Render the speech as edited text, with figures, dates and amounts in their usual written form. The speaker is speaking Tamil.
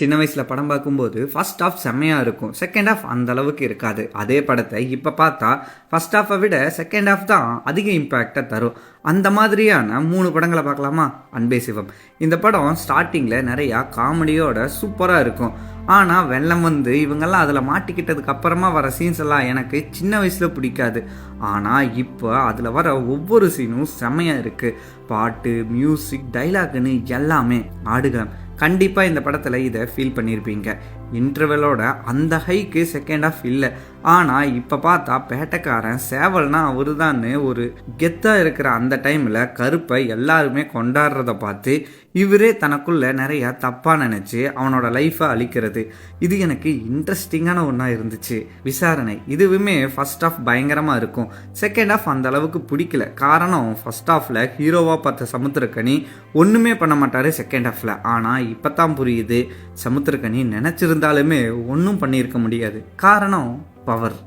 சின்ன வயசில் படம் பார்க்கும்போது ஃபர்ஸ்ட் ஹாஃப் செம்மையாக இருக்கும், செகண்ட் ஹாஃப் அந்த அளவுக்கு இருக்காது. அதே படத்தை இப்போ பார்த்தா ஃபர்ஸ்ட் ஹாஃபை விட செகண்ட் ஹாஃப் தான் அதிக இம்பேக்டை தரும். அந்த மாதிரியான 3 படங்களை பார்க்கலாமா? அன்பே சிவம். இந்த படம் ஸ்டார்டிங்கில் நிறையா காமெடியோட சூப்பராக இருக்கும். ஆனால் வெள்ளம் வந்து இவங்கெல்லாம் அதில் மாட்டிக்கிட்டதுக்கு அப்புறமா வர சீன்ஸ் எல்லாம் எனக்கு சின்ன வயசில் பிடிக்காது. ஆனால் இப்போ அதில் வர ஒவ்வொரு சீனும் செம்மையாக இருக்குது. பாட்டு, மியூசிக், டைலாக்னு எல்லாமே ஆடுகளம். கண்டிப்பாக இந்த படத்தில் இதை ஃபீல் பண்ணியிருப்பீங்க. இன்டர்வெலோட அந்த ஹைக்கு செகண்ட் ஹாஃப் இல்லை. ஆனால் இப்போ பார்த்தா பேட்டைக்காரன் சேவல்னா அவரு தான் ஒரு கெத்தாக இருக்கிற அந்த டைமில் கருப்பை எல்லாருமே கொண்டாடுறத பார்த்து இவரே தனக்குள்ள நிறையா தப்பாக நினச்சி அவனோட லைஃப்பை அழிக்கிறது. இது எனக்கு இன்ட்ரெஸ்டிங்கான ஒன்றா இருந்துச்சு. விசாரணை இதுவுமே ஃபர்ஸ்ட் ஹாஃப் பயங்கரமாக இருக்கும், செகண்ட் ஹாஃப் அந்த அளவுக்கு பிடிக்கல. காரணம் ஃபர்ஸ்ட் ஹாஃபில் ஹீரோவாக பார்த்த சமுத்திரக்கனி ஒன்றுமே பண்ண மாட்டார் செகண்ட் ஹாஃபில். ஆனால் இப்போ தான் புரியுது, சமுத்திரக்கனி நினச்சிருந்தாலுமே ஒன்றும் பண்ணியிருக்க முடியாது. காரணம் பவர்.